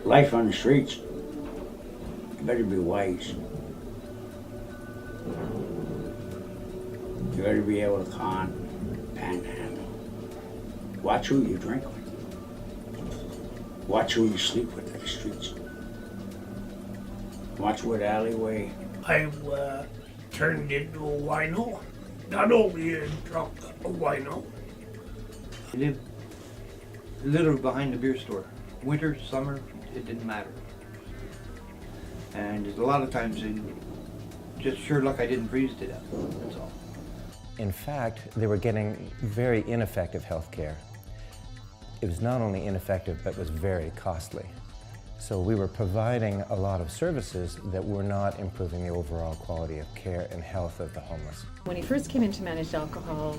Life on the streets, you better be wise. You better be able to panhandle. Watch who you drink with. Watch who you sleep with in the streets. Watch what alleyway. I've turned into a wino. Not only a drunk, a wino. I lived literally behind the beer store. Winter, summer, it didn't matter. And a lot of times, just sure luck I didn't freeze to death, that's all. In fact, they were getting very ineffective health care. It was not only ineffective, but was very costly. So we were providing a lot of services that were not improving the overall quality of care and health of the homeless. When he first came into managed alcohol,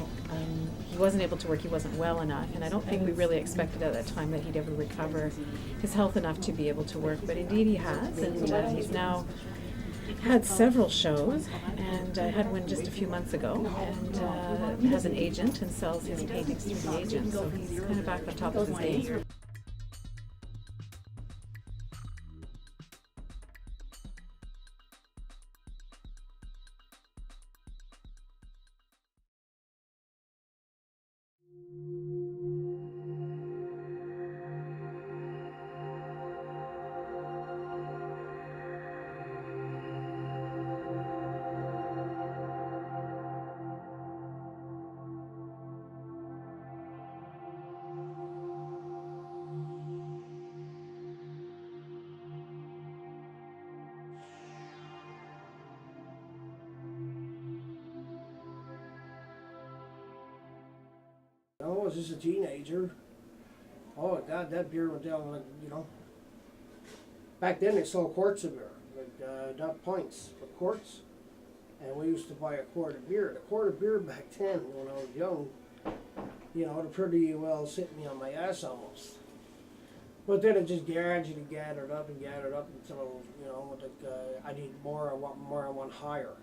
he wasn't able to work, he wasn't well enough, and I don't think we really expected at that time that he'd ever recover his health enough to be able to work, but indeed he has, and he's now had several shows, and I had one just a few months ago, and has an agent and sells his paintings through the agent, so he's kind of back on top of his game. I was just a teenager. Oh God, that beer went down like, Back then they sold quarts of beer, like not pints, but quarts. And we used to buy a quart of beer. The quart of beer back then, when I was young, it pretty well sit me on my ass almost. But then it just gradually gathered up until, I need more, I want higher,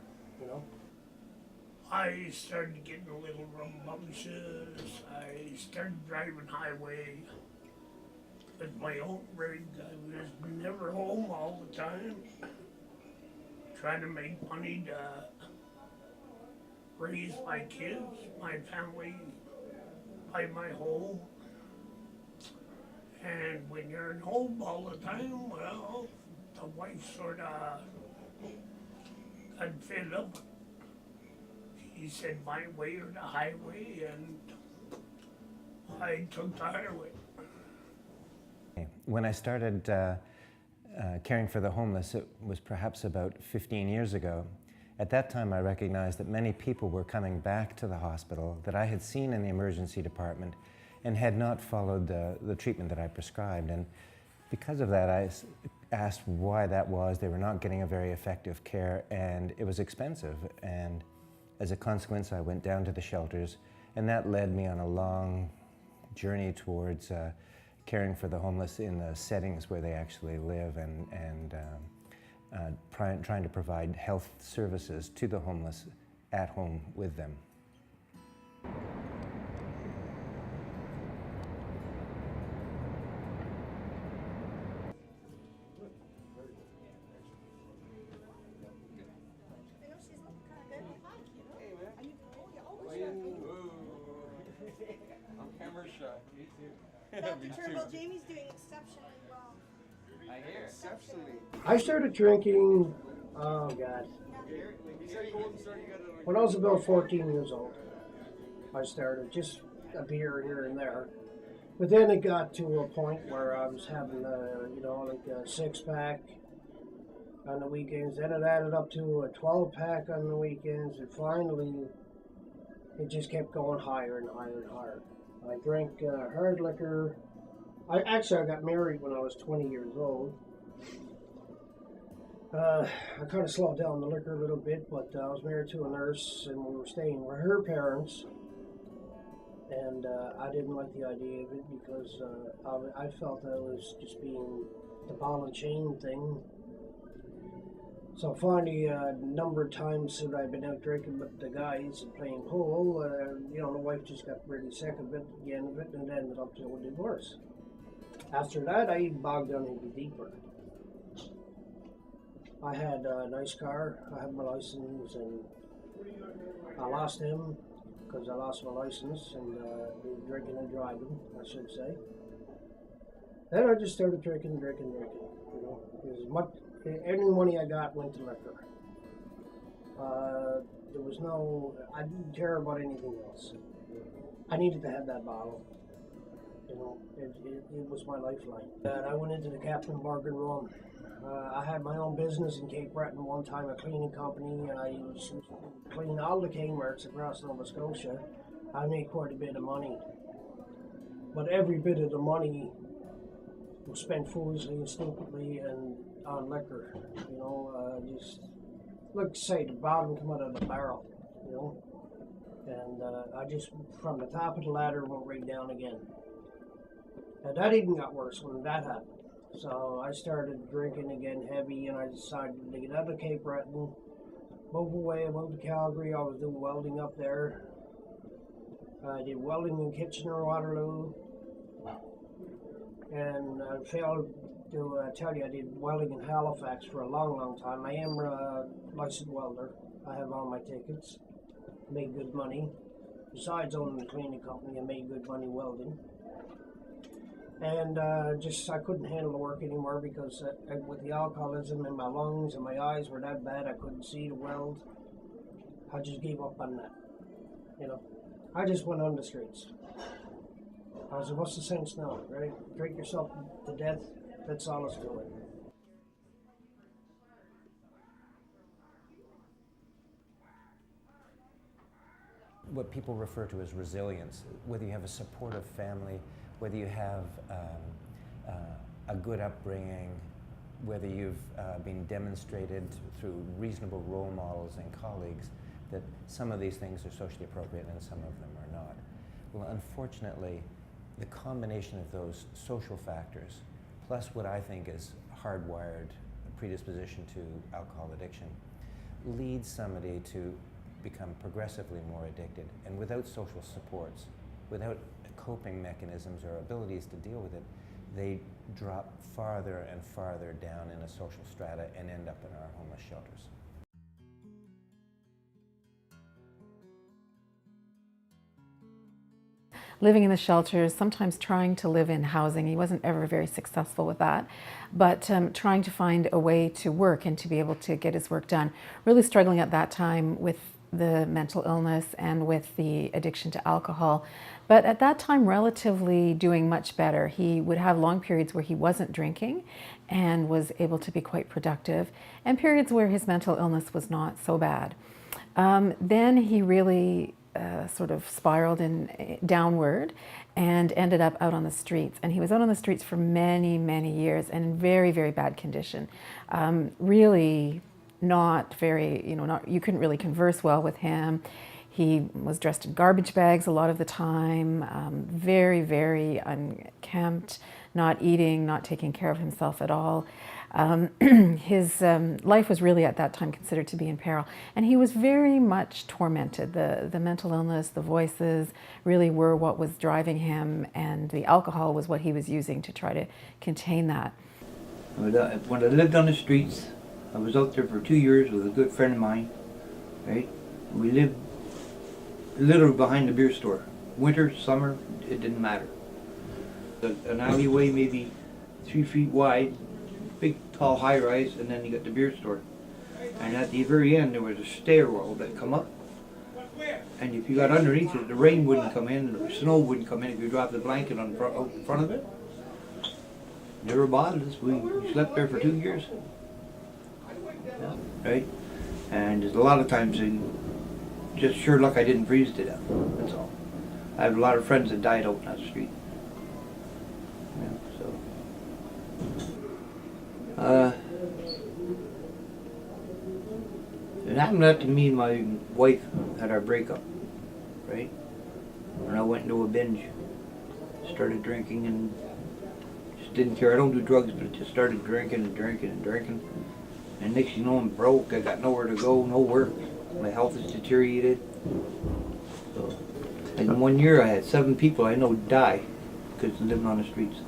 I started getting a little rambunctious. I started driving highway with my own rig. I was never home all the time. Trying to make money to raise my kids, my family, buy my home. And when you're at home all the time, well, the wife sort of got fed up. He said my way or the highway, and I took the highway. When I started caring for the homeless, it was perhaps about 15 years ago. At that time, I recognized that many people were coming back to the hospital that I had seen in the emergency department and had not followed the treatment that I prescribed. And because of that, I asked why that was. They were not getting a very effective care, and it was expensive. And as a consequence, I went down to the shelters, and that led me on a long journey towards caring for the homeless in the settings where they actually live, and trying to provide health services to the homeless at home with them. I'm camera shy. Me too. Dr. Turbo, Jamie's doing exceptionally well. I hear. Exceptionally. I started drinking, oh God, when I was about 14 years old. I started just a beer here and there. But then it got to a point where I was having, like a 6-pack on the weekends. Then it added up to a 12-pack on the weekends. And finally, it just kept going higher and higher and higher. I drank hard liquor. I got married when I was 20 years old. I kind of slowed down the liquor a little bit, but I was married to a nurse, and we were staying with her parents. And I didn't like the idea of it because I felt that it was just being the ball and chain thing. So finally, a number of times that I've been out drinking with the guys and playing pool, the wife just got really sick of it, the end of it, and it ended up to a divorce. After that, I bogged down even deeper. I had a nice car, I had my license, and I lost him because I lost my license and drinking and driving, I should say. Then I just started drinking. You know, as much any money I got went to liquor. There was I didn't care about anything else. I needed to have that bottle. You know, it was my lifeline. And I went into the Captain Bargain Room. I had my own business in Cape Breton one time, a cleaning company. I used to clean all the Kmarts across Nova Scotia. I made quite a bit of money. But every bit of the money was spent foolishly and stupidly and on liquor. You know, just look, say the bottom come out of the barrel. You know, and I just from the top of the ladder went right down again. And that even got worse when that happened. So I started drinking again heavy, and I decided to get out of Cape Breton, move away, moved to Calgary. I was doing welding up there. I did welding in Kitchener-Waterloo. And I failed to tell you I did welding in Halifax for a long time. I am a licensed welder. I have all my tickets. Made good money. Besides owning the cleaning company, I made good money welding. And I couldn't handle the work anymore because with the alcoholism in my lungs and my eyes were that bad I couldn't see to weld. I just gave up on that. You know, I just went on the streets. I said, what's the sense now, right? Drink yourself to death, that's all it's doing. What people refer to as resilience, whether you have a supportive family, whether you have a good upbringing, whether you've been demonstrated through reasonable role models and colleagues that some of these things are socially appropriate and some of them are not. Well, unfortunately, the combination of those social factors, plus what I think is hardwired predisposition to alcohol addiction, leads somebody to become progressively more addicted. And without social supports, without coping mechanisms or abilities to deal with it, they drop farther and farther down in a social strata and end up in our homeless shelters. Living in the shelters, sometimes trying to live in housing. He wasn't ever very successful with that, but trying to find a way to work and to be able to get his work done. Really struggling at that time with the mental illness and with the addiction to alcohol. But at that time, relatively doing much better. He would have long periods where he wasn't drinking and was able to be quite productive, and periods where his mental illness was not so bad. Then he really sort of spiraled downward and ended up out on the streets. And he was out on the streets for many, many years and in very, very bad condition. Really not very, you couldn't really converse well with him. He was dressed in garbage bags a lot of the time, very, very unkempt, not eating, not taking care of himself at all. His life was really at that time considered to be in peril, and he was very much tormented. The mental illness, the voices really were what was driving him, and the alcohol was what he was using to try to contain that. When I lived on the streets, I was out there for 2 years with a good friend of mine, right? We lived literally behind the beer store. Winter, summer, it didn't matter. An alleyway maybe 3 feet wide, big tall high rise, and then you got the beer store. And at the very end there was a stairwell that come up, and if you got underneath it, the rain wouldn't come in, the snow wouldn't come in if you dropped the blanket out in front of it. Never bothered us. We slept there for 2 years. Yeah, right? And there's a lot of times just sure luck I didn't freeze to death, that's all. I have a lot of friends that died out on that street. Yeah, so. It happened after me and my wife had our breakup, right? When I went into a binge, started drinking and just didn't care. I don't do drugs, but just started drinking and drinking and drinking. And next thing you know, I'm broke. I got nowhere to go, no work. My health is deteriorated. So, and in 1 year, I had 7 people I know die because of living on the streets.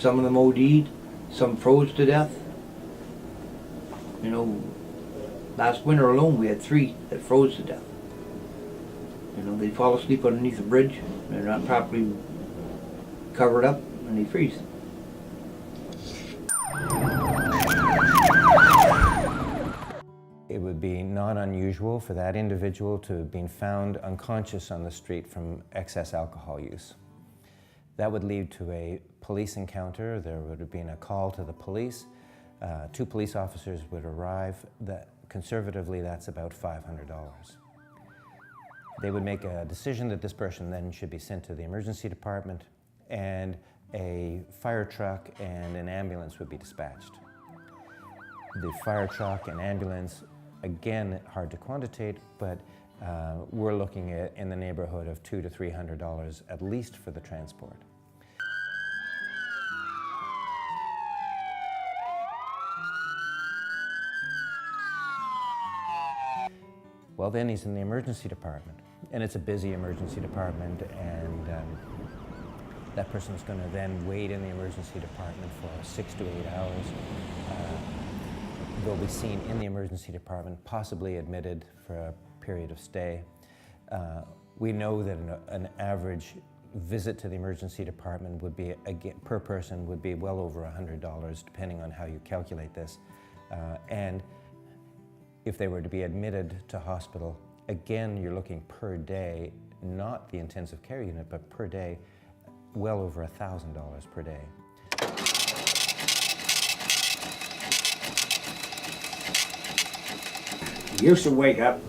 Some of them OD'd, some froze to death. You know, last winter alone we had 3 that froze to death. You know, they fall asleep underneath a bridge, they're not properly covered up, and they freeze. It would be not unusual for that individual to have been found unconscious on the street from excess alcohol use. That would lead to a police encounter. There would have been a call to the police. 2 police officers would arrive. Conservatively, that's about $500. They would make a decision that this person then should be sent to the emergency department, and a fire truck and an ambulance would be dispatched. The fire truck and ambulance, again, hard to quantitate, but we're looking at in the neighborhood of $200 to $300 at least for the transport. Well, then he's in the emergency department, and it's a busy emergency department, and that person's going to then wait in the emergency department for 6 to 8 hours. They'll be seen in the emergency department, possibly admitted for a period of stay. We know that an average visit to the emergency department would be, again, per person, would be well over $100, depending on how you calculate this. And if they were to be admitted to hospital, again, you're looking per day, not the intensive care unit, but per day, well over $1,000 per day. Used to wake up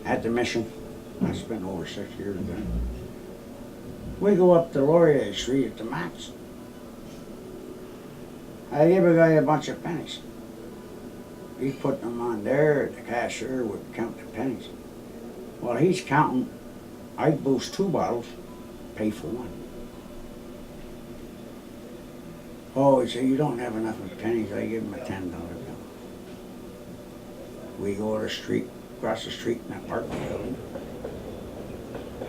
at the mission. I spent over 6 years there. We go up the Laurier Street at the Macca. I gave a guy a bunch of pennies. He put them on there, the cashier would count the pennies. While he's counting, I'd boost 2 bottles, pay for 1. Oh, he said, you don't have enough of pennies. I give him a $10 bill. We go to the street, across the street in that apartment building,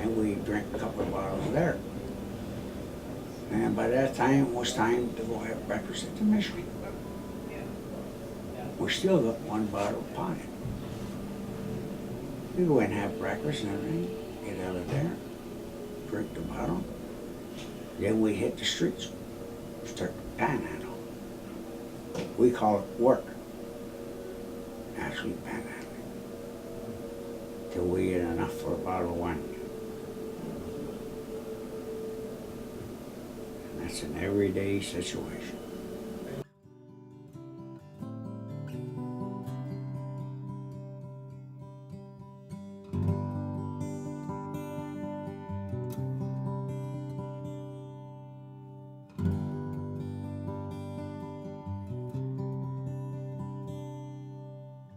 and we drink a couple of bottles there. And by that time, it was time to go have breakfast at the mission. We still got 1 bottle of pie. We go in and have breakfast and everything, get out of there, drink the bottle. Then we hit the streets, start to panhandle. We call it work. Actually panhandling. Till we get enough for a bottle of wine. And that's an everyday situation.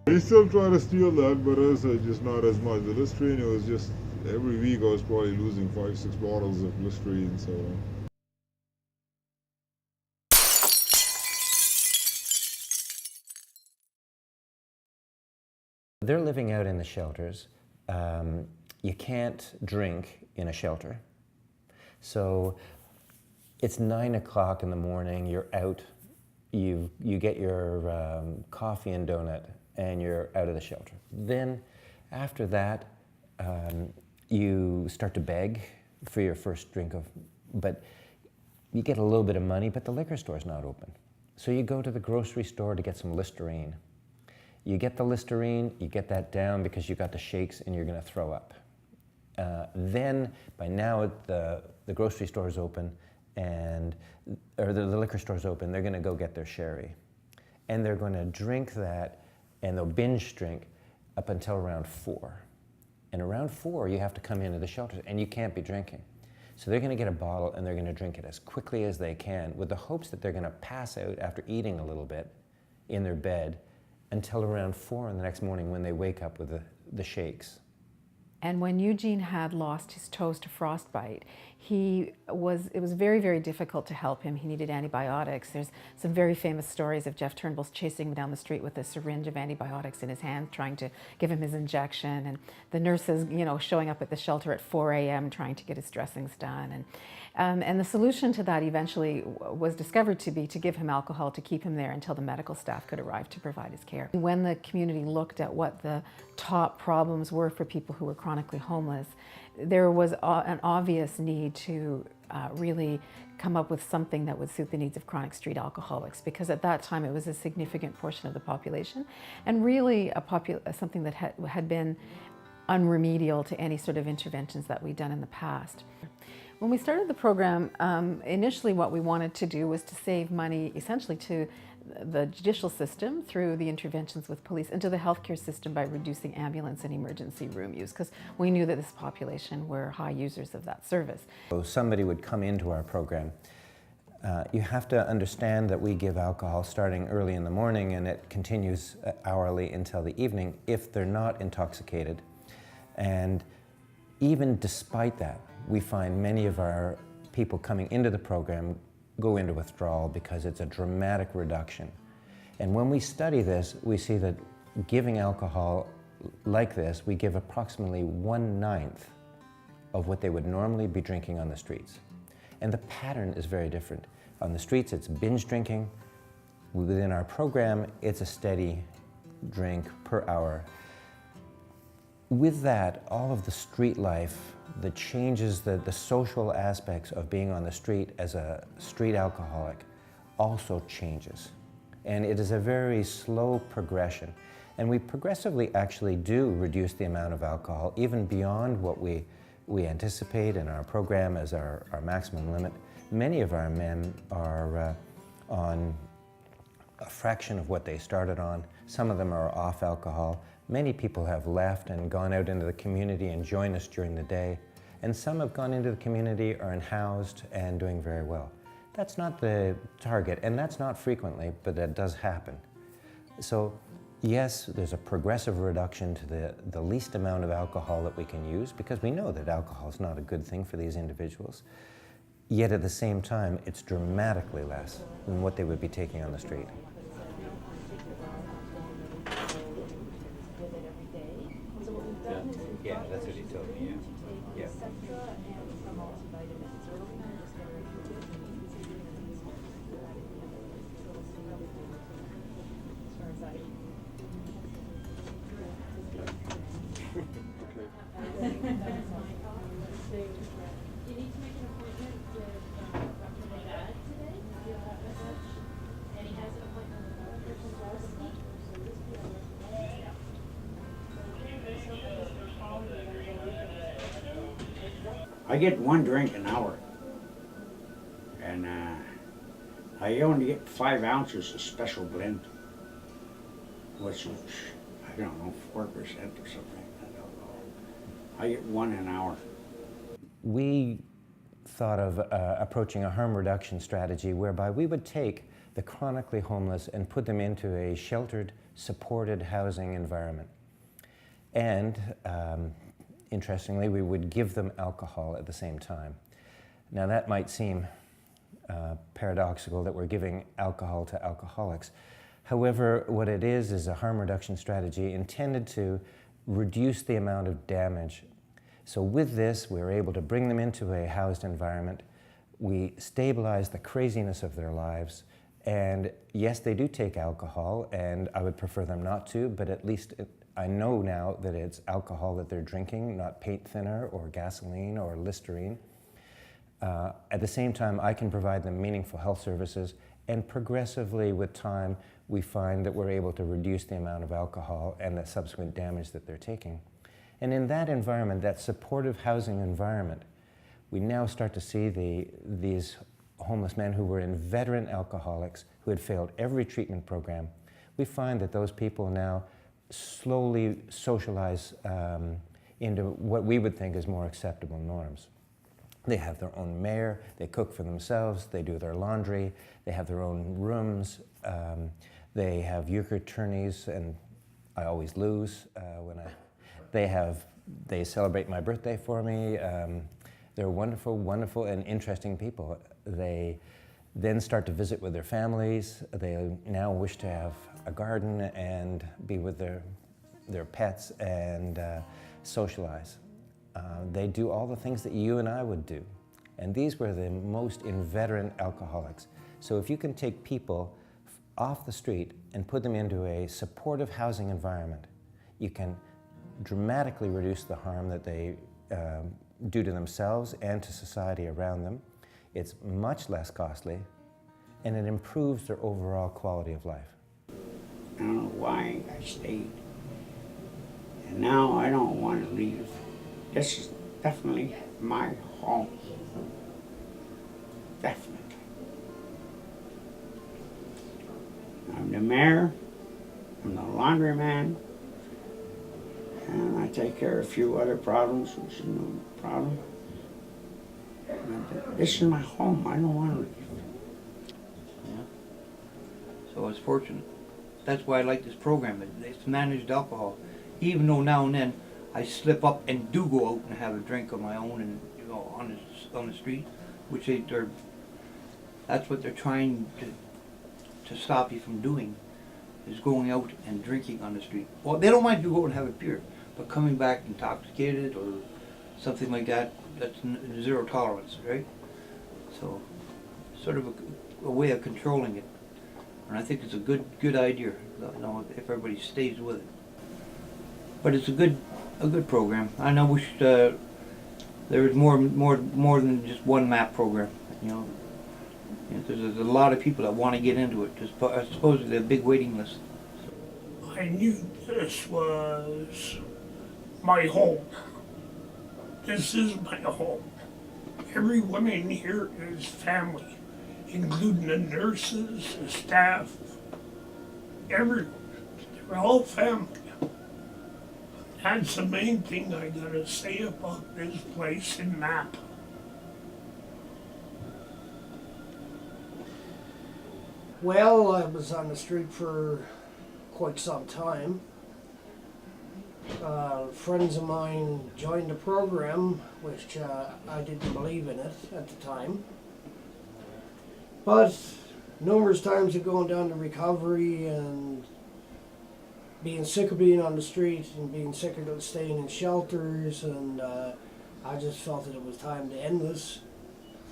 They still try to steal that, but as I said, just not as much. The Listerine, it was just, every week I was probably losing 5-6 bottles of Listerine, so. They're living out in the shelters. You can't drink in a shelter. So it's 9 o'clock in the morning, you're out, you get your coffee and donut, and you're out of the shelter. Then after that, you start to beg for your first drink but you get a little bit of money, but the liquor store's not open. So you go to the grocery store to get some Listerine. You get the Listerine, you get that down because you got the shakes and you're gonna throw up. Then, by now, the grocery store's open, or the liquor store's open, they're gonna go get their sherry. And they're gonna drink that, and they'll binge drink up until around 4. And around 4, you have to come into the shelters, and you can't be drinking. So they're gonna get a bottle, and they're gonna drink it as quickly as they can, with the hopes that they're gonna pass out after eating a little bit in their bed until around 4 in the next morning when they wake up with the shakes. And when Eugene had lost his toes to frostbite, it was very, very difficult to help him. He needed antibiotics. There's some very famous stories of Jeff Turnbull's chasing him down the street with a syringe of antibiotics in his hand, trying to give him his injection, and the nurses, showing up at the shelter at 4 a.m. trying to get his dressings done. And the solution to that eventually was discovered to be to give him alcohol to keep him there until the medical staff could arrive to provide his care. When the community looked at what the top problems were for people who were chronically homeless, there was an obvious need to really come up with something that would suit the needs of chronic street alcoholics, because at that time it was a significant portion of the population, and really something that had been unremedial to any sort of interventions that we'd done in the past. When we started the program, initially what we wanted to do was to save money essentially to the judicial system through the interventions with police, and to the healthcare system by reducing ambulance and emergency room use, because we knew that this population were high users of that service. So somebody would come into our program. You have to understand that we give alcohol starting early in the morning, and it continues hourly until the evening if they're not intoxicated. And even despite that, we find many of our people coming into the program go into withdrawal because it's a dramatic reduction. And when we study this, we see that giving alcohol like this, we give approximately 1/9 of what they would normally be drinking on the streets. And the pattern is very different. On the streets, it's binge drinking. Within our program, it's a steady drink per hour. With that, all of the street life, the changes, the social aspects of being on the street as a street alcoholic also changes. And it is a very slow progression. And we progressively actually do reduce the amount of alcohol, even beyond what we anticipate in our program as our maximum limit. Many of our men are on a fraction of what they started on. Some of them are off alcohol. Many people have left and gone out into the community and joined us during the day. And some have gone into the community, are unhoused, and doing very well. That's not the target, and that's not frequently, but that does happen. So yes, there's a progressive reduction to the least amount of alcohol that we can use, because we know that alcohol is not a good thing for these individuals. Yet at the same time, it's dramatically less than what they would be taking on the street. Yeah, that's what he told me, yeah. I get 1 drink an hour, and I only get 5 ounces of special blend, which I don't know, 4% or something. I don't know. I get 1 an hour. We thought of approaching a harm reduction strategy whereby we would take the chronically homeless and put them into a sheltered, supported housing environment. And interestingly, we would give them alcohol at the same time. Now that might seem paradoxical that we're giving alcohol to alcoholics. However, what it is a harm reduction strategy intended to reduce the amount of damage. So with this, we're able to bring them into a housed environment. We stabilize the craziness of their lives. And yes, they do take alcohol, and I would prefer them not to, but at least I know now that it's alcohol that they're drinking, not paint thinner or gasoline or Listerine. At the same time, I can provide them meaningful health services, and progressively with time, we find that we're able to reduce the amount of alcohol and the subsequent damage that they're taking. And in that environment, that supportive housing environment, we now start to see these homeless men who were inveterate alcoholics, who had failed every treatment program. We find that those people now slowly socialize into what we would think is more acceptable norms. They have their own mayor, they cook for themselves, they do their laundry, they have their own rooms, they have euchre attorneys, and I always lose they have They celebrate my birthday for me. They're wonderful, wonderful, and interesting people. They then start to visit with their families. They now wish to have a garden and be with their pets and socialize. They do all the things that you and I would do. And these were the most inveterate alcoholics. So if you can take people off the street and put them into a supportive housing environment, you can dramatically reduce the harm that they do to themselves and to society around them. It's much less costly, and it improves their overall quality of life. I don't know why I stayed. And now I don't want to leave. This is definitely my home. Definitely. I'm the mayor, I'm the laundryman, and I take care of a few other problems, which is no problem. But this is my home. I don't want to leave. Yeah. So I was fortunate. That's why I like this program. It's managed alcohol. Even though now and then I slip up and do go out and have a drink of my own, and on the street, which that's what they're trying to stop you from doing, is going out and drinking on the street. Well, they don't mind you go and have a beer, but coming back intoxicated or something like that, that's zero tolerance, right? So, sort of a way of controlling it. And I think it's a good idea, if everybody stays with it. But it's a good program. I wish there was more than just one MAP program. There's a lot of people that want to get into it. I suppose there's a big waiting list. I knew this was my home. This is my home. Everyone in here is family, including the nurses, the staff, everyone. They're all family. That's the main thing I gotta say about this place in MAP. Well, I was on the street for quite some time. Friends of mine joined the program, which I didn't believe in it at the time. But numerous times of going down to recovery and being sick of being on the street and being sick of staying in shelters, and I just felt that it was time to end this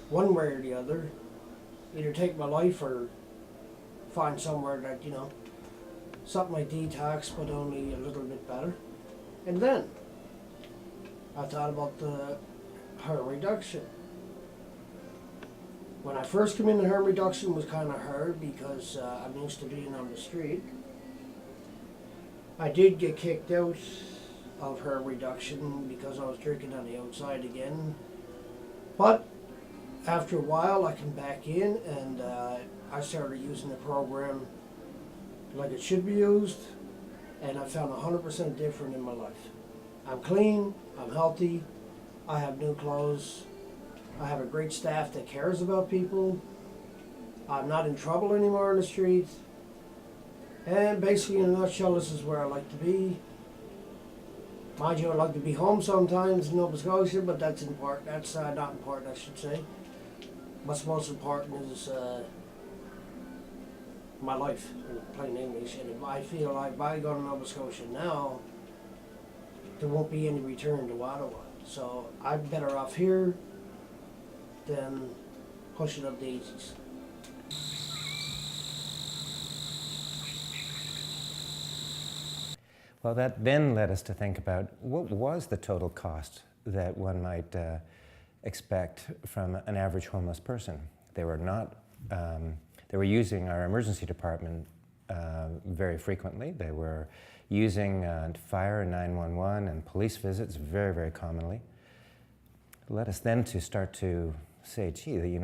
one way or the other. Either take my life or find somewhere that, something like detox, but only a little bit better. And then I thought about the harm reduction. When I first came into harm reduction, it was kind of hard because I'm used to being on the street. I did get kicked out of harm reduction because I was drinking on the outside again. But after a while, I came back in and I started using the program like it should be used, and I found 100% different in my life. I'm clean, I'm healthy, I have new clothes, I have a great staff that cares about people, I'm not in trouble anymore on the street, and basically in a nutshell, this is where I like to be. Mind you, I like to be home sometimes in Nova Scotia, but that's important. That's not important, I should say. What's most important is my life, in plain English. And if I feel like if I go to Nova Scotia now, there won't be any return to Ottawa. So I'm better off here than pushing up daisies. Well, that then led us to think about what was the total cost that one might expect from an average homeless person. They were not, they were using our emergency department very frequently. They were using fire and 911 and police visits very, very commonly. It led us then to start to say, gee,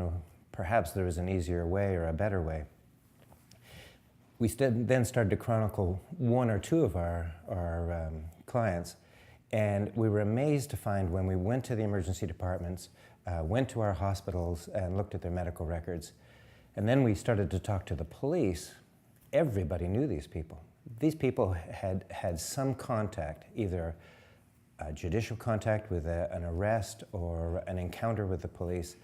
perhaps there was an easier way or a better way. We then started to chronicle one or two of our clients, and we were amazed to find when we went to the emergency departments, went to our hospitals and looked at their medical records, and then we started to talk to the police. Everybody knew these people. These people had some contact, either judicial contact with an arrest or an encounter with the police,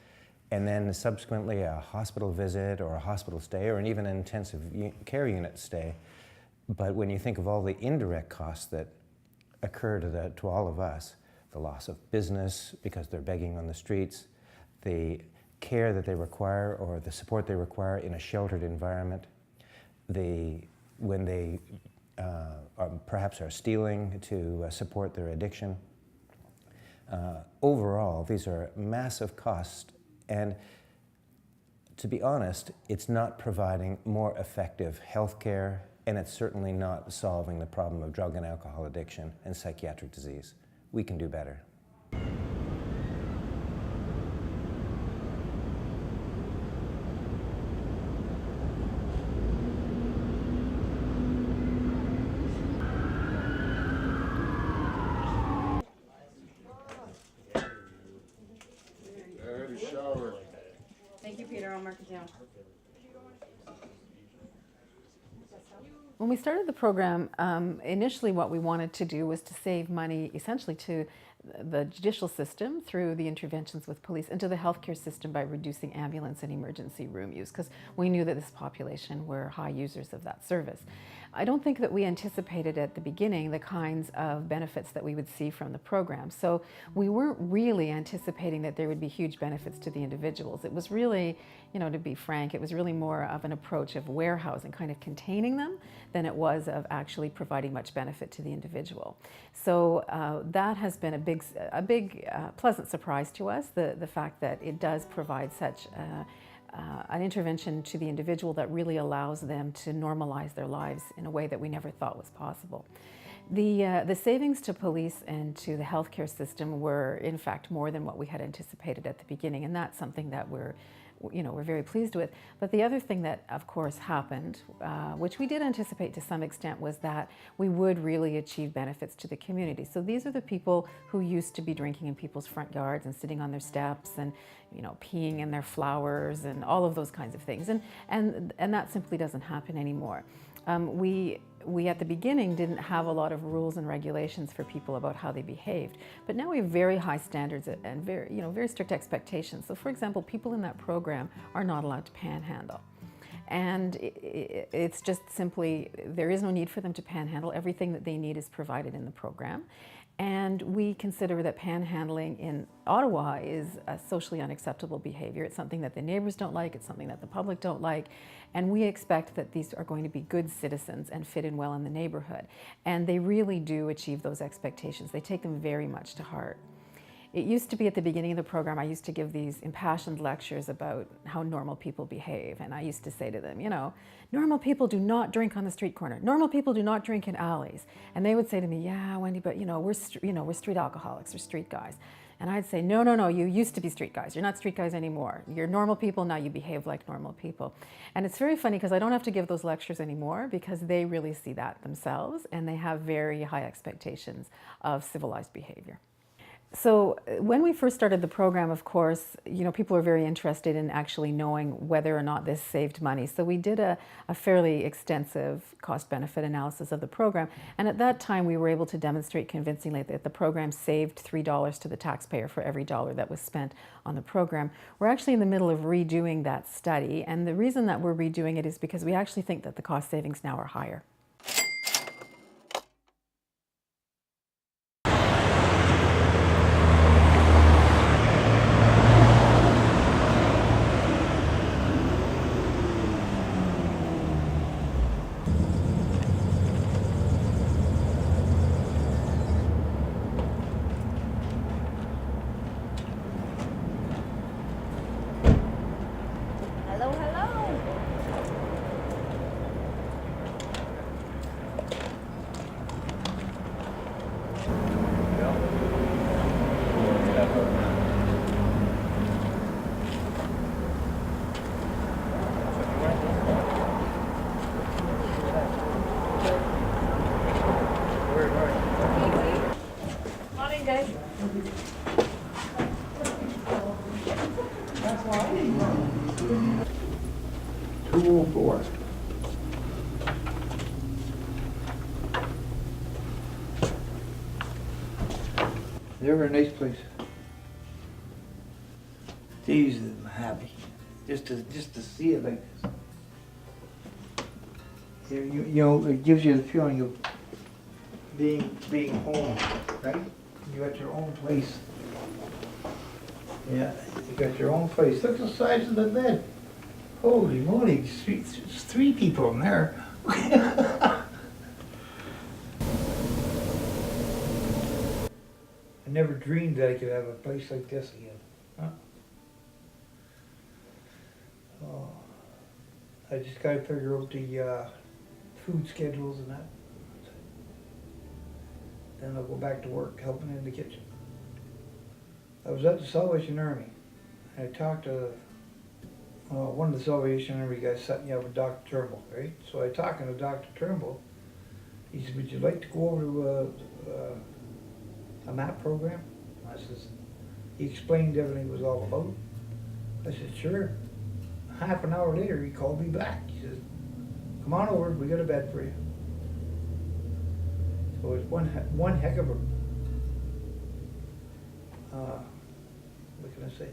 and then subsequently a hospital visit or a hospital stay or even an intensive care unit stay. But when you think of all the indirect costs that occur to all of us, the loss of business because they're begging on the streets, the care that they require or the support they require in a sheltered environment, when they perhaps are stealing to support their addiction. Overall, these are massive costs, and to be honest, it's not providing more effective health care, and it's certainly not solving the problem of drug and alcohol addiction and psychiatric disease. We can do better. Thank you, Peter. I'll mark it down. When we started the program, initially what we wanted to do was to save money essentially to the judicial system through the interventions with police and to the healthcare system by reducing ambulance and emergency room use, because we knew that this population were high users of that service. I don't think that we anticipated at the beginning the kinds of benefits that we would see from the program. So we weren't really anticipating that there would be huge benefits to the individuals. It was really, to be frank, it was really more of an approach of warehousing, kind of containing them, than it was of actually providing much benefit to the individual. So that has been a big pleasant surprise to us, the fact that it does provide such an intervention to the individual that really allows them to normalize their lives in a way that we never thought was possible. The savings to police and to the healthcare system were, in fact, more than what we had anticipated at the beginning, and that's something that we're very pleased with. But the other thing that, of course, happened, which we did anticipate to some extent, was that we would really achieve benefits to the community. So these are the people who used to be drinking in people's front yards and sitting on their steps and, peeing in their flowers and all of those kinds of things. And that simply doesn't happen anymore. We at the beginning didn't have a lot of rules and regulations for people about how they behaved, but now we have very high standards and very strict expectations. So for example, people in that program are not allowed to panhandle. And it's just simply, there is no need for them to panhandle. Everything that they need is provided in the program. And we consider that panhandling in Ottawa is a socially unacceptable behavior. It's something that the neighbors don't like, it's something that the public don't like, and we expect that these are going to be good citizens and fit in well in the neighborhood. And they really do achieve those expectations. They take them very much to heart. It used to be at the beginning of the program, I used to give these impassioned lectures about how normal people behave. And I used to say to them, normal people do not drink on the street corner. Normal people do not drink in alleys. And they would say to me, yeah, Wendy, but we're street alcoholics or street guys. And I'd say, no, you used to be street guys. You're not street guys anymore. You're normal people, now you behave like normal people. And it's very funny because I don't have to give those lectures anymore because they really see that themselves and they have very high expectations of civilized behavior. So when we first started the program, of course, people were very interested in actually knowing whether or not this saved money. So we did a fairly extensive cost-benefit analysis of the program. And at that time, we were able to demonstrate convincingly that the program saved $3 to the taxpayer for every dollar that was spent on the program. We're actually in the middle of redoing that study. And the reason that we're redoing it is because we actually think that the cost savings now are higher. They were a nice place. Jeez, I'm happy. Just to see it like this. You know, it gives you the feeling of being home, right? You got your own place. Yeah, you got your own place. Look at the size of the bed. Holy moly, three people in there. I never dreamed that I could have a place like this again. Huh? Oh, I just gotta figure out the food schedules and that. Then I'll go back to work, helping in the kitchen. I was at the Salvation Army. I talked to one of the Salvation Army guys set me up with Dr. Turnbull, right? So I talking to Dr. Turnbull. He said, would you like to go over to a MAP program? I says, he explained everything it was all about. I said, sure. Half an hour later, he called me back. He says, come on over, we got a bed for you. So it's one heck of a, what can I say?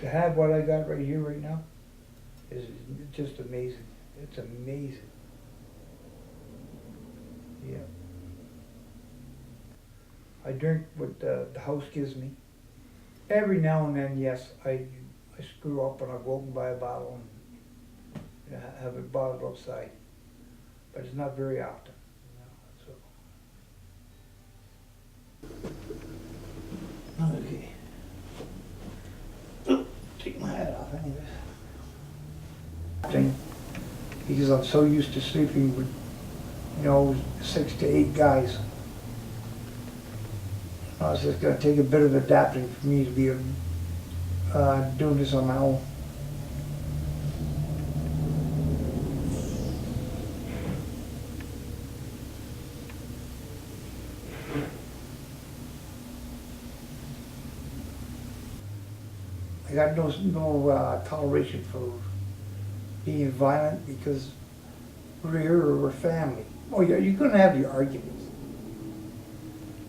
To have what I got right here, right now, is just amazing. It's amazing. Yeah. I drink what the house gives me. Every now and then, yes, I screw up and I'll go out and buy a bottle and have it bottled outside. But it's not very often. So. Okay. Take my hat off anyway. Because I'm so used to sleeping with, 6 to 8 guys. It's just going to take a bit of adapting for me to be doing this on my own. I got no toleration for being violent because we're here, we're family. Oh yeah, you're going to have your arguments.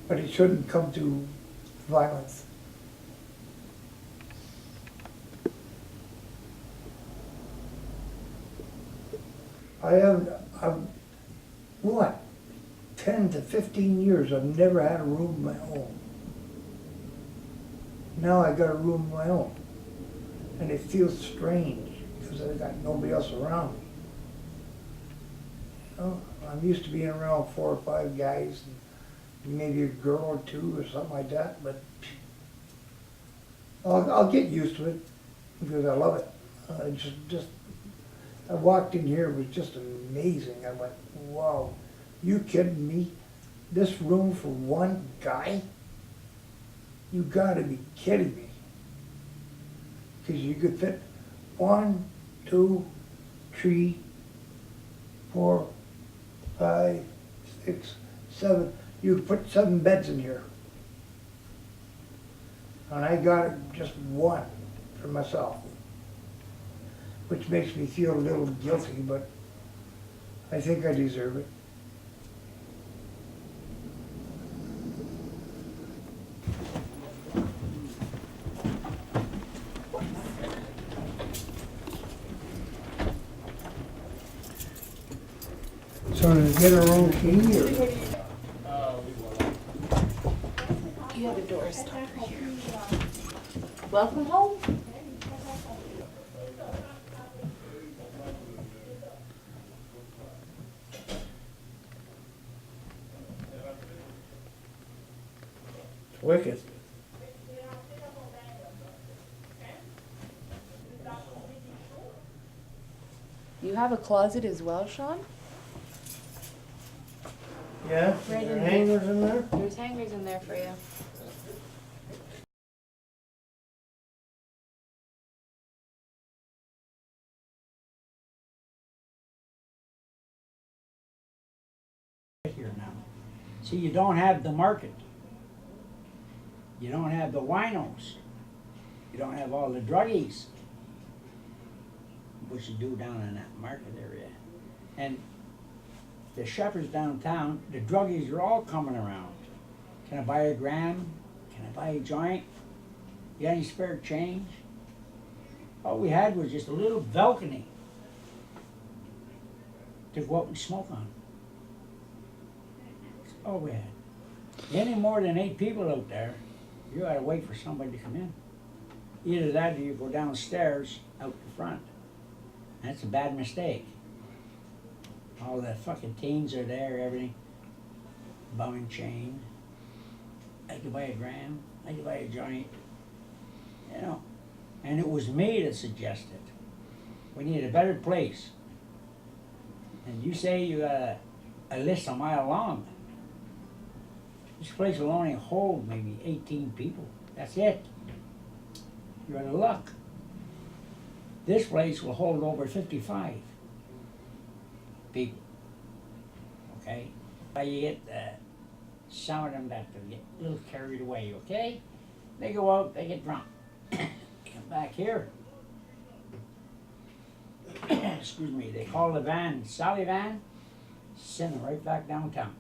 But it shouldn't come to violence. I've 10 to 15 years, I've never had a room of my own. Now I got a room of my own. And it feels strange because I got nobody else around me. I'm used to being around 4 or 5 guys, and maybe a girl or 2 or something like that, but I'll get used to it because I love it. I walked in here, it was just amazing. I went, wow, you kidding me? This room for one guy? You gotta be kidding me. Because you could fit 1, 2, 3, 4, 5, 6, 7. You could put 7 beds in here. And I got just 1 for myself. Which makes me feel a little guilty, but I think I deserve it. So to get her own key, or? You have a door stopper here. Welcome home. It's wicked. You have a closet as well, Sean? Yeah, Right there in are hangers in there? There's hangers in there for you. Here now. See, you don't have the market. You don't have the winos. You don't have all the druggies. Which you do down in that market area. And the shepherds downtown, the druggies are all coming around. Can I buy a gram? Can I buy a joint? You got any spare change? All we had was just a little balcony to go out and smoke on. That's all we had. Any more than 8 people out there, you gotta wait for somebody to come in. Either that or you go downstairs out the front. That's a bad mistake. All the fucking teens are there, everything. Bum and chain. I could buy a gram, I could buy a joint. You know. And it was me that suggested we need a better place. And you say you got a list a mile long. This place will only hold maybe 18 people. That's it. You're out of luck. This place will hold over 55 people. Okay? But you get some of them that get a little carried away, okay? They go out, they get drunk. Come back here. Excuse me, they call the van Sally van, send them right back downtown.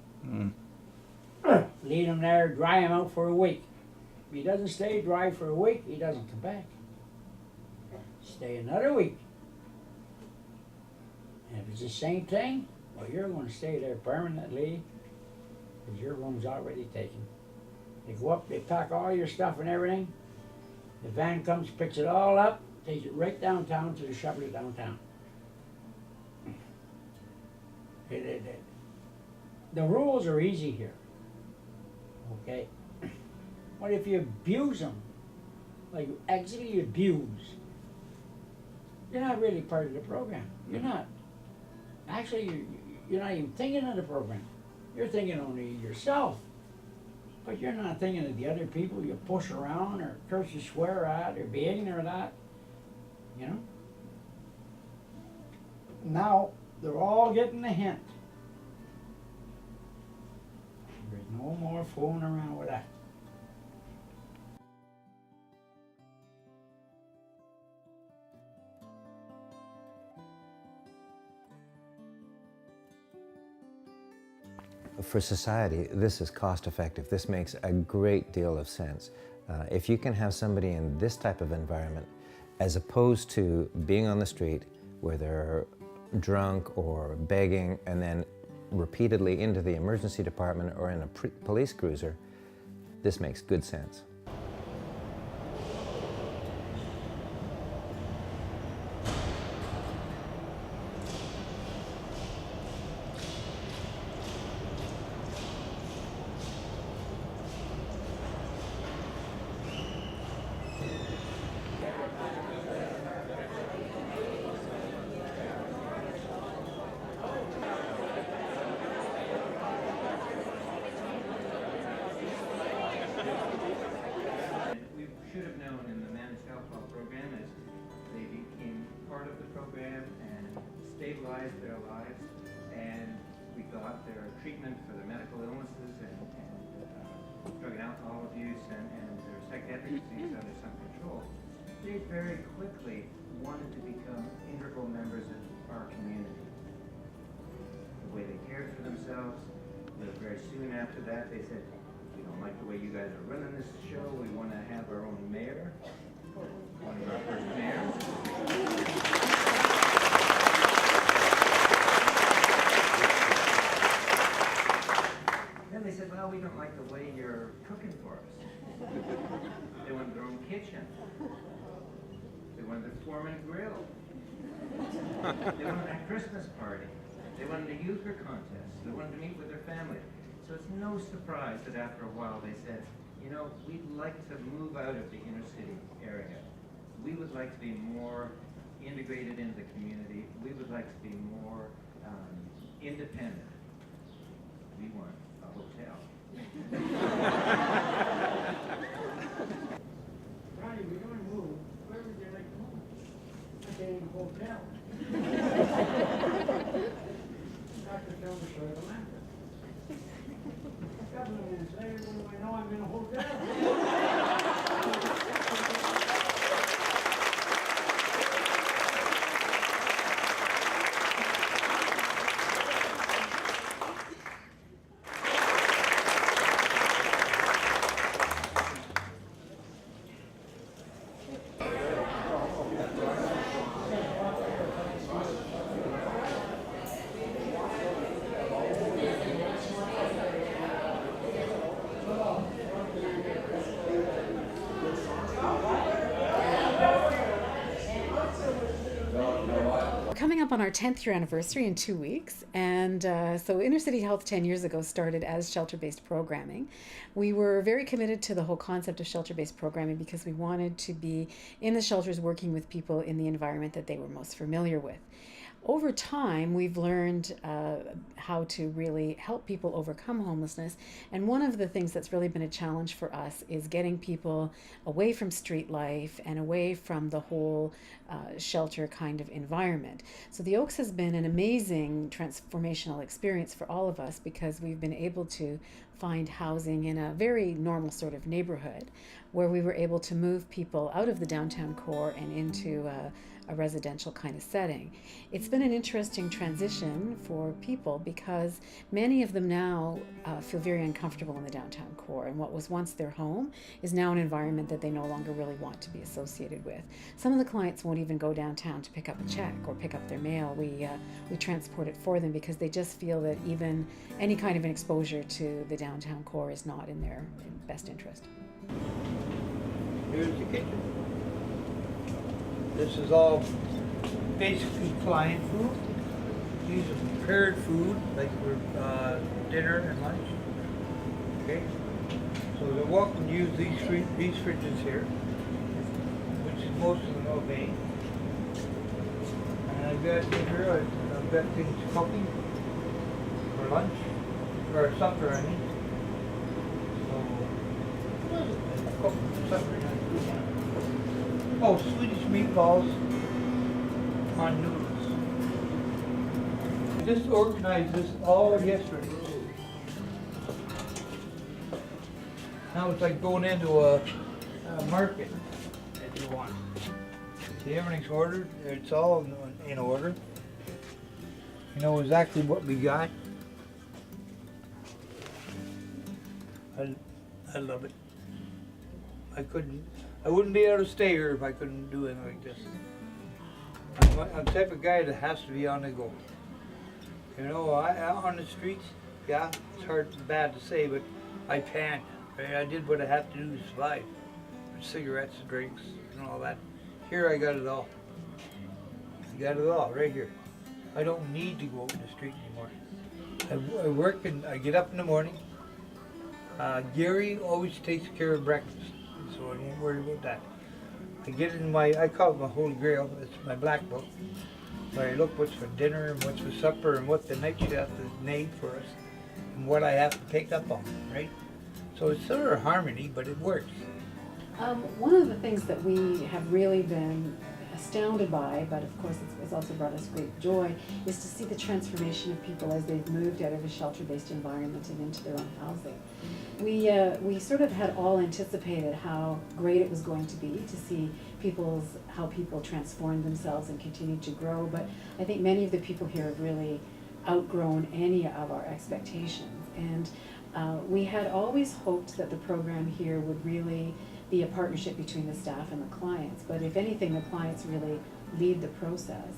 Leave him there, dry him out for a week. If he doesn't stay dry for a week, he doesn't come back. Stay another week. And if it's the same thing, well, you're going to stay there permanently because your room's already taken. They go up, they pack all your stuff and everything. The van comes, picks it all up, takes it right downtown to the Shepherd downtown. The rules are easy here. Okay? What if you abuse them? Like you actually abuse. You're not really part of the program. You're not. Actually, you're not even thinking of the program. You're thinking only of yourself. But you're not thinking of the other people you push around or curse or swear at or be ignorant at. You know? Now, they're all getting the hint. There's no more fooling around with that. For society, this is cost effective. This makes a great deal of sense. If you can have somebody in this type of environment, as opposed to being on the street where they're drunk or begging and then repeatedly into the emergency department or in a police cruiser, this makes good sense. Stabilized their lives, and we got their treatment for their medical illnesses and drug and alcohol abuse and their psychiatric disease under some control. They very quickly wanted to become integral members of our community. The way they cared for themselves, very soon after that they said, we don't like the way you guys are running this show, we want to have our own mayor, one of our first mayors. They said, well, we don't like the way you're cooking for us. They wanted their own kitchen. They wanted their foreman grill. They wanted a Christmas party. They wanted a euchre contest. They wanted to meet with their family. So it's no surprise that after a while they said, you know, we'd like to move out of the inner city area. We would like to be more integrated into the community. We would like to be more independent. We want hotel. Ronnie, we're going to move. Where would you like to move? I can't even hotel. Dr. Jones showed the land. A couple of minutes later, when I know I'm in a hotel. coming up on our 10th year anniversary in 2 weeks. And so Inner City Health 10 years ago started as shelter-based programming. We were very committed to the whole concept of shelter-based programming because we wanted to be in the shelters working with people in the environment that they were most familiar with. Over time, we've learned how to really help people overcome homelessness. And one of the things that's really been a challenge for us is getting people away from street life and away from the whole shelter kind of environment. So the Oaks has been an amazing transformational experience for all of us because we've been able to find housing in a very normal sort of neighborhood where we were able to move people out of the downtown core and into a residential kind of setting. It's been an interesting transition for people because many of them now feel very uncomfortable in the downtown core, and what was once their home is now an environment that they no longer really want to be associated with. Some of the clients won't even go downtown to pick up a check or pick up their mail. We transport it for them because they just feel that even any kind of an exposure to the downtown core is not in their best interest. Here's the kitchen. This is all basically client food. These are prepared food, like for dinner and lunch. Okay? So they're welcome to use these fridges here, which is most of them obey. And I've got here, I've got things cooking for lunch, or supper, I mean. So, what is it? Cooking for supper. Oh, Swedish meatballs on noodles. I just organized this all yesterday. Now it's like going into a market if you want. See, everything's ordered. It's all in order. You know exactly what we got. I love it. I wouldn't be able to stay here if I couldn't do anything like this. I'm the type of guy that has to be on the go. You know, on the streets, yeah, it's bad to say, but I panned. I did what I had to do to survive. Cigarettes, drinks, and all that. Here I got it all. I got it all right here. I don't need to go out in the street anymore. I work and I get up in the morning. Gary always takes care of breakfast, so I won't worry about that. I get it in I call it my Holy Grail. It's my black book, where I look what's for dinner and what's for supper and what the night chef has made for us and what I have to pick up on, right? So it's sort of harmony, but it works. One of the things that we have really been astounded by, but of course it's also brought us great joy, is to see the transformation of people as they've moved out of a shelter-based environment and into their own housing. We sort of had all anticipated how great it was going to be to see how people transformed themselves and continue to grow, but I think many of the people here have really outgrown any of our expectations. And we had always hoped that the program here would really be a partnership between the staff and the clients, but if anything, the clients really lead the process.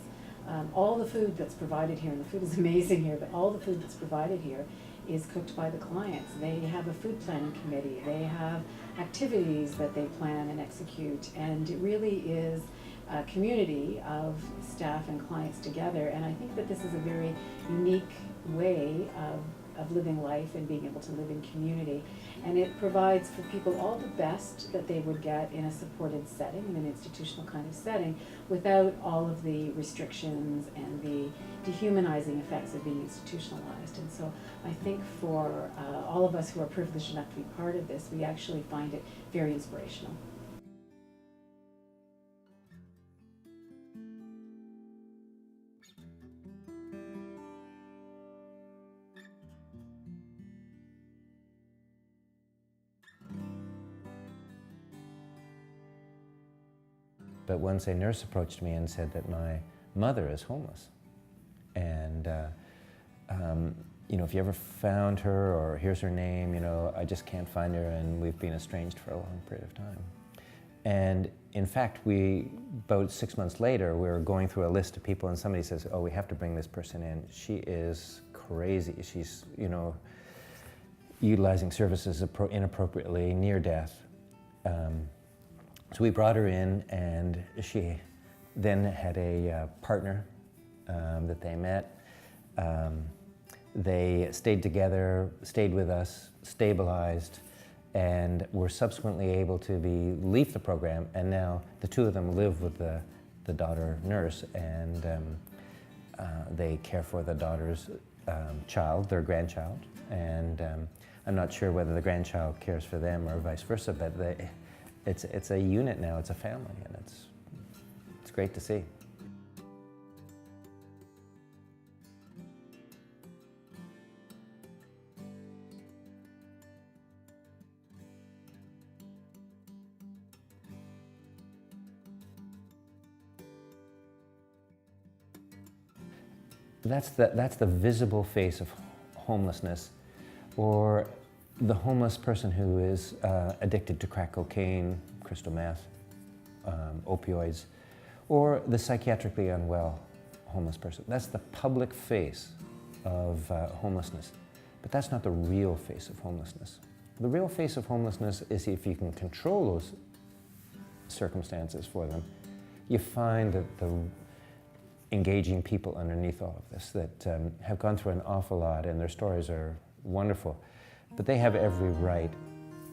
All the food that's provided here, and the food is amazing here, but all the food that's provided here is cooked by the clients. They have a food planning committee, they have activities that they plan and execute, and it really is a community of staff and clients together, and I think that this is a very unique way of living life and being able to live in community. And it provides for people all the best that they would get in a supported setting, in an institutional kind of setting, without all of the restrictions and the dehumanizing effects of being institutionalized. And so I think for all of us who are privileged enough to be part of this, we actually find it very inspirational. But once a nurse approached me and said that my mother is homeless. And, you know, if you ever found her or here's her name, you know, I just can't find her, and we've been estranged for a long period of time. And in fact, about 6 months later, we were going through a list of people and somebody says, oh, we have to bring this person in. She is crazy. She's, you know, utilizing services inappropriately, near death. So we brought her in, and she then had a partner that they met. They stayed together, stayed with us, stabilized, and were subsequently able to leave the program, and now the two of them live with the daughter nurse, and they care for the daughter's child, their grandchild, and I'm not sure whether the grandchild cares for them or vice versa, but it's a unit now, it's a family, and it's great to see. That's the visible face of homelessness, or the homeless person who is addicted to crack cocaine, crystal meth, opioids, or the psychiatrically unwell homeless person. That's the public face of homelessness, but that's not the real face of homelessness. The real face of homelessness is if you can control those circumstances for them, you find that the engaging people underneath all of this that have gone through an awful lot, and their stories are wonderful, but they have every right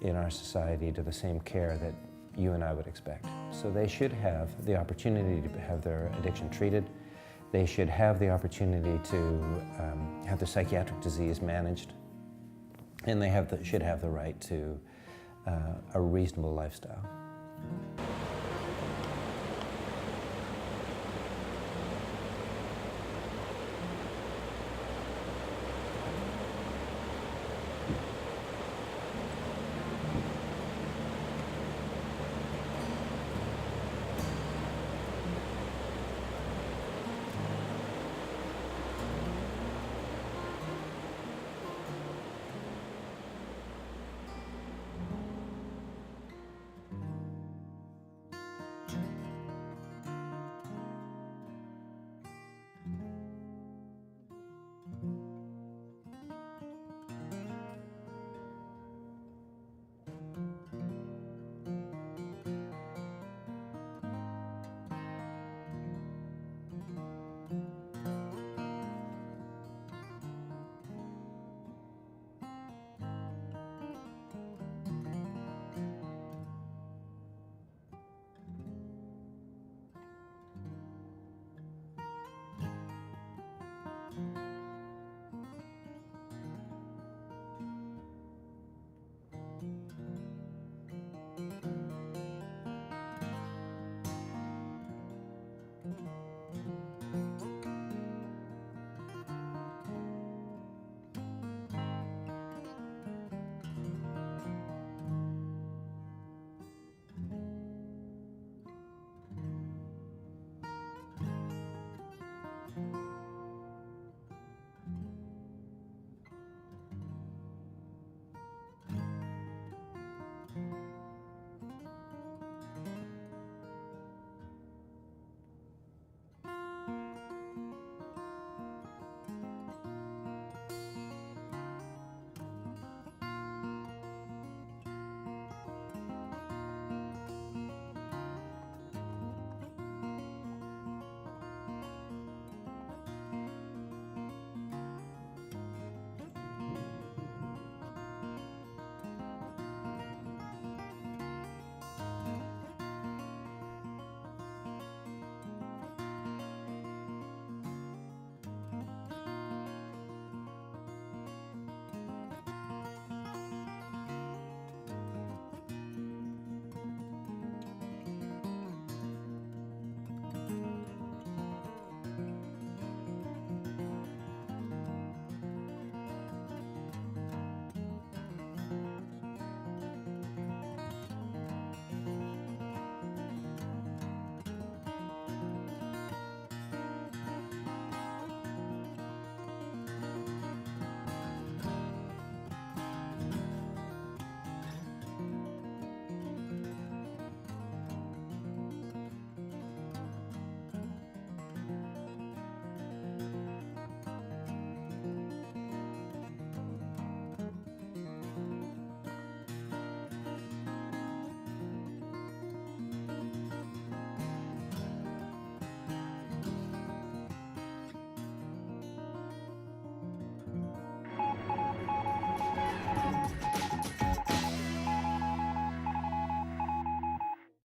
in our society to the same care that you and I would expect. So they should have the opportunity to have their addiction treated. They should have the opportunity to have their psychiatric disease managed, and they should have the right to a reasonable lifestyle.